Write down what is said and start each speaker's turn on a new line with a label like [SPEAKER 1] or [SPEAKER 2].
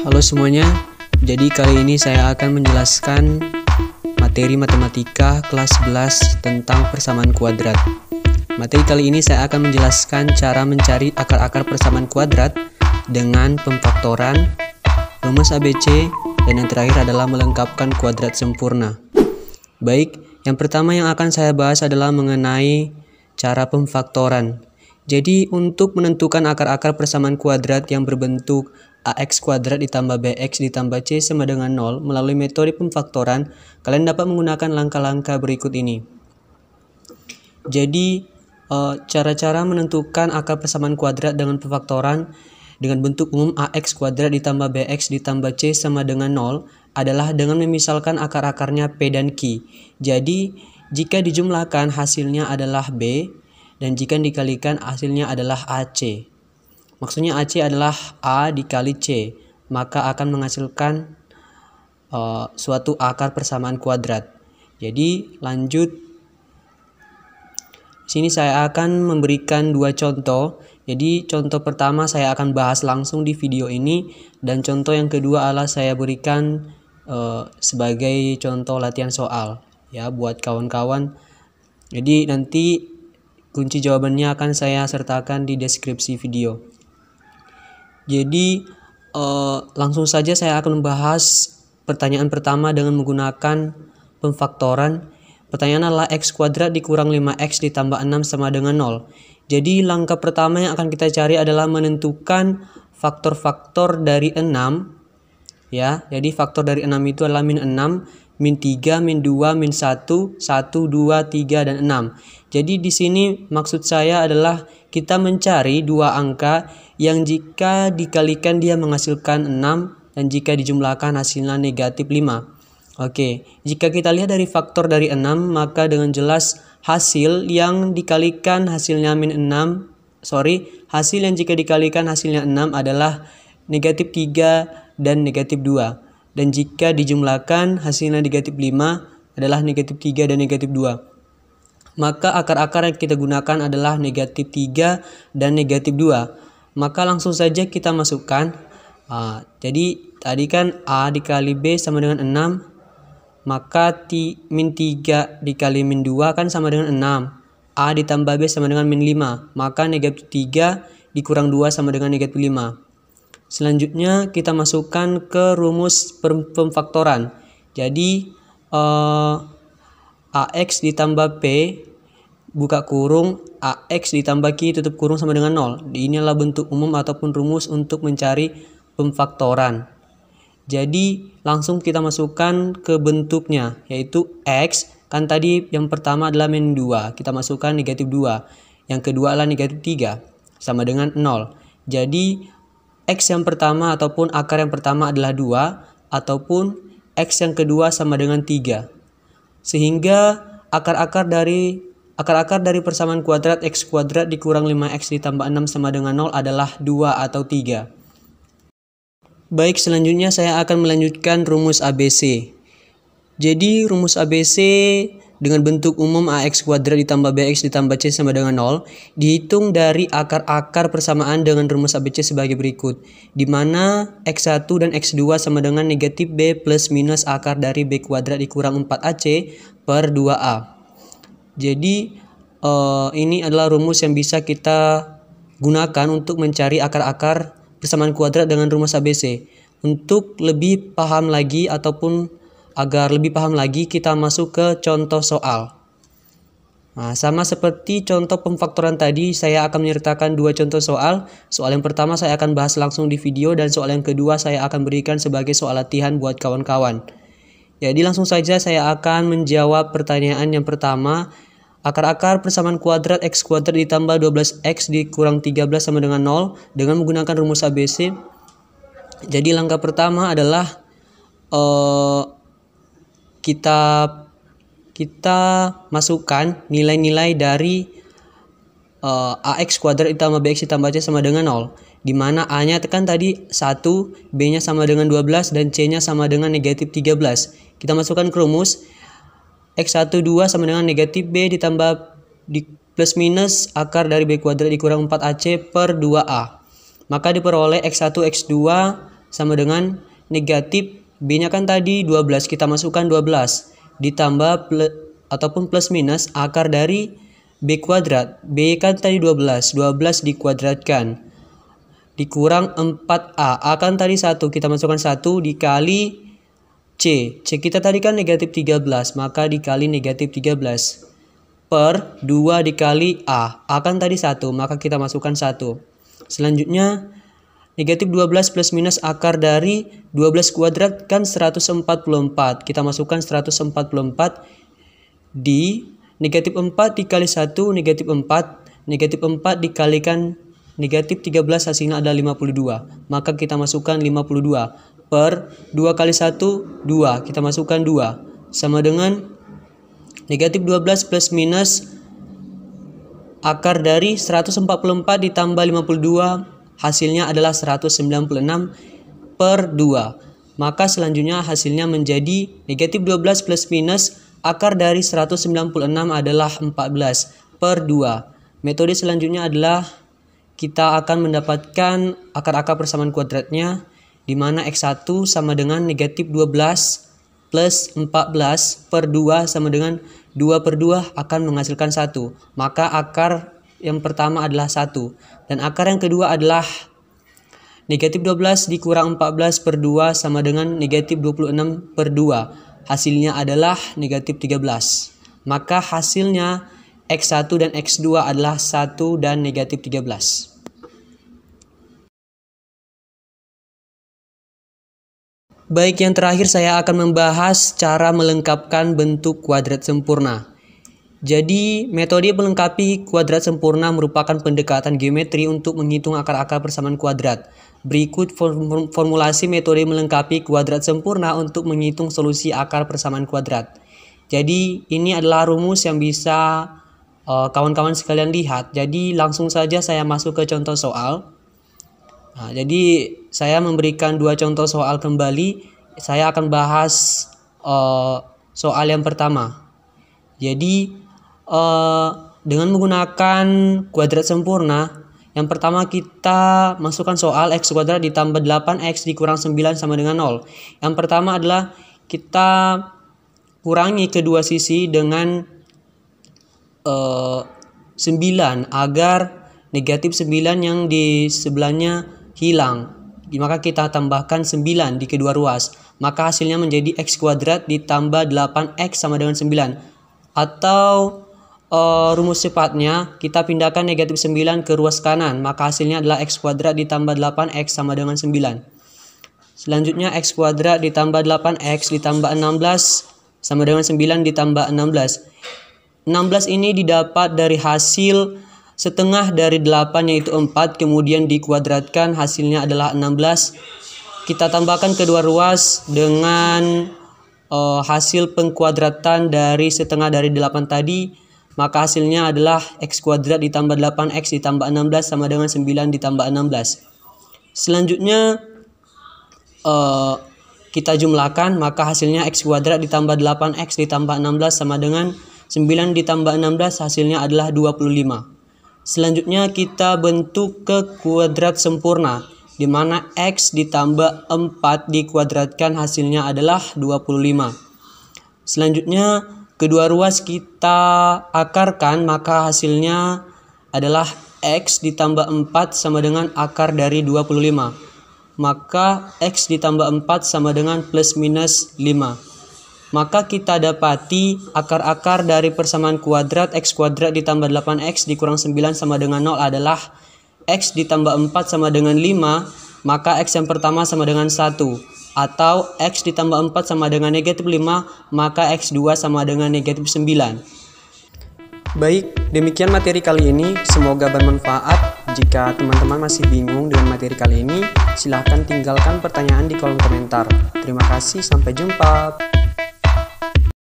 [SPEAKER 1] Halo semuanya, jadi kali ini saya akan menjelaskan materi matematika kelas 11 tentang persamaan kuadrat. Materi kali ini saya akan menjelaskan cara mencari akar-akar persamaan kuadrat dengan pemfaktoran, rumus ABC, dan yang terakhir adalah melengkapkan kuadrat sempurna. Baik, yang pertama yang akan saya bahas adalah mengenai cara pemfaktoran. Jadi untuk menentukan akar-akar persamaan kuadrat yang berbentuk ax kuadrat ditambah bx ditambah c sama dengan 0 melalui metode pemfaktoran, kalian dapat menggunakan langkah-langkah berikut ini. Jadi cara-cara menentukan akar persamaan kuadrat dengan pemfaktoran dengan bentuk umum ax kuadrat ditambah bx ditambah c sama dengan 0 adalah dengan memisalkan akar-akarnya p dan q. Jadi jika dijumlahkan hasilnya adalah b, dan jika dikalikan hasilnya adalah AC. Maksudnya AC adalah A dikali C, maka akan menghasilkan suatu akar persamaan kuadrat. Jadi lanjut, sini saya akan memberikan dua contoh. Jadi contoh pertama saya akan bahas langsung di video ini, dan contoh yang kedua adalah saya berikan sebagai contoh latihan soal ya buat kawan-kawan. Jadi nanti kunci jawabannya akan saya sertakan di deskripsi video. Jadi langsung saja saya akan membahas pertanyaan pertama dengan menggunakan pemfaktoran. Pertanyaan adalah x kuadrat dikurang 5x ditambah 6 sama dengan 0. Jadi langkah pertama yang akan kita cari adalah menentukan faktor-faktor dari 6. Ya, jadi faktor dari 6 itu adalah min 6, min 3, min 2, min 1, 1, 2, 3, dan 6. Jadi di sini maksud saya adalah kita mencari dua angka yang jika dikalikan dia menghasilkan 6 dan jika dijumlahkan hasilnya negatif 5. Oke, jika kita lihat dari faktor dari 6, maka dengan jelas hasil yang dikalikan hasilnya hasil yang jika dikalikan hasilnya 6 adalah negatif 3 dan negatif 2. Dan jika dijumlahkan hasilnya negatif 5 adalah negatif 3 dan negatif 2. Maka akar-akar yang kita gunakan adalah negatif 3 dan negatif 2. Maka langsung saja kita masukkan. Jadi tadi kan A dikali B sama dengan 6. Maka min 3 dikali min 2 kan sama dengan 6. A ditambah B sama dengan min 5. Maka negatif 3 dikurang 2 sama dengan negatif 5. Selanjutnya kita masukkan ke rumus pemfaktoran. Jadi AX ditambah P buka kurung AX ditambah Q tutup kurung sama dengan 0. Ini adalah bentuk umum ataupun rumus untuk mencari pemfaktoran. Jadi langsung kita masukkan ke bentuknya, yaitu X. Kan tadi yang pertama adalah min 2, kita masukkan negatif 2. Yang kedua adalah negatif 3 sama dengan 0. Jadi X yang pertama ataupun akar yang pertama adalah 2, ataupun X yang kedua sama dengan 3. Sehingga akar-akar dari persamaan kuadrat x kuadrat dikurang 5x ditambah 6 sama dengan 0 adalah 2 atau 3. Baik, selanjutnya saya akan melanjutkan rumus ABC. Jadi rumus ABC dengan bentuk umum ax kuadrat ditambah bx ditambah c sama dengan 0 dihitung dari akar-akar persamaan dengan rumus ABC sebagai berikut, di mana x1 dan x2 sama dengan negatif b plus minus akar dari b kuadrat dikurang 4ac per 2a. Jadi ini adalah rumus yang bisa kita gunakan untuk mencari akar-akar persamaan kuadrat dengan rumus ABC. Untuk lebih paham lagi ataupun agar lebih paham lagi, kita masuk ke contoh soal. Nah, sama seperti contoh pemfaktoran tadi, saya akan menyertakan dua contoh soal. Soal yang pertama saya akan bahas langsung di video, dan soal yang kedua saya akan berikan sebagai soal latihan buat kawan-kawan. Jadi langsung saja saya akan menjawab pertanyaan yang pertama. Akar-akar persamaan kuadrat x kuadrat ditambah 12x dikurang 13 sama dengan 0 dengan menggunakan rumus ABC. Jadi langkah pertama adalah kita masukkan nilai-nilai dari ax kuadrat ditambah bx ditambah c sama dengan 0, di mana a-nya kan tadi 1, b-nya sama dengan 12, dan c-nya sama dengan negatif 13. Kita masukkan ke rumus x1 2 sama dengan negatif b ditambah plus minus akar dari b kuadrat dikurang 4ac per 2a. Maka diperoleh x1 x2 sama dengan negatif B-nya kan tadi 12, kita masukkan 12 ditambah ataupun plus minus akar dari B kuadrat. B kan tadi 12 dikuadratkan dikurang 4A. A kan tadi 1, kita masukkan 1 dikali C. C kita tadi kan negatif 13, maka dikali negatif 13 per 2 dikali A. A kan tadi 1, maka kita masukkan 1. Selanjutnya negatif 12 plus minus akar dari 12 kuadrat kan 144. Kita masukkan 144 di negatif 4 dikali 1 negatif 4. Negatif 4 dikalikan negatif 13 hasilnya adalah 52. Maka kita masukkan 52 per 2 kali 1 2. Kita masukkan 2 sama dengan negatif 12 plus minus akar dari 144 ditambah 52. Hasilnya adalah 196 per 2. Maka selanjutnya hasilnya menjadi negatif 12 plus minus akar dari 196 adalah 14 per 2. Metode selanjutnya adalah kita akan mendapatkan akar-akar persamaan kuadratnya, di mana X1 sama dengan negatif 12 plus 14 per 2 sama dengan 2 per 2 akan menghasilkan 1. Maka akar yang pertama adalah 1. Dan akar yang kedua adalah negatif 12 dikurang 14 per 2 sama dengan negatif 26 per 2. Hasilnya adalah negatif 13. Maka hasilnya X1 dan X2 adalah 1 dan negatif 13. Baik, yang terakhir saya akan membahas cara melengkapkan bentuk kuadrat sempurna. Jadi, metode melengkapi kuadrat sempurna merupakan pendekatan geometri untuk menghitung akar-akar persamaan kuadrat. Berikut formulasi metode melengkapi kuadrat sempurna untuk menghitung solusi akar persamaan kuadrat. Jadi, ini adalah rumus yang bisa kawan-kawan sekalian lihat. Jadi, langsung saja saya masuk ke contoh soal. Nah, jadi, saya memberikan 2 contoh soal kembali. Saya akan bahas soal yang pertama. Jadi, dengan menggunakan kuadrat sempurna, yang pertama kita masukkan soal X kuadrat ditambah 8X dikurang 9 sama dengan 0. Yang pertama adalah kita kurangi kedua sisi dengan 9 agar negatif 9 yang di sebelahnya hilang. Maka kita tambahkan 9 di kedua ruas. Maka hasilnya menjadi X kuadrat ditambah 8X sama dengan 9. Atau rumus cepatnya, kita pindahkan negatif 9 ke ruas kanan, maka hasilnya adalah X kuadrat ditambah 8X sama dengan 9. Selanjutnya X kuadrat ditambah 8X ditambah 16 sama dengan 9 ditambah 16. 16 ini didapat dari hasil setengah dari 8 yaitu 4, kemudian dikuadratkan hasilnya adalah 16. Kita tambahkan kedua ruas dengan hasil pengkuadratan dari setengah dari 8 tadi. Maka hasilnya adalah X kuadrat ditambah 8X ditambah 16 sama dengan 9 ditambah 16. Selanjutnya kita jumlahkan, maka hasilnya X kuadrat ditambah 8X ditambah 16 sama dengan 9 ditambah 16, hasilnya adalah 25. Selanjutnya kita bentuk ke kuadrat sempurna, di mana X ditambah 4 dikuadratkan hasilnya adalah 25. Selanjutnya kedua ruas kita akarkan, maka hasilnya adalah X ditambah 4 sama dengan akar dari 25. Maka X ditambah 4 sama dengan plus minus 5. Maka kita dapati akar-akar dari persamaan kuadrat X kuadrat ditambah 8X dikurang 9 sama dengan 0 adalah X ditambah 4 sama dengan 5. Maka X yang pertama sama dengan 1. Atau X ditambah 4 sama dengan negatif 5, maka X2 sama dengan negatif 9. Baik, demikian materi kali ini. Semoga bermanfaat. Jika teman-teman masih bingung dengan materi kali ini, silahkan tinggalkan pertanyaan di kolom komentar. Terima kasih, sampai jumpa.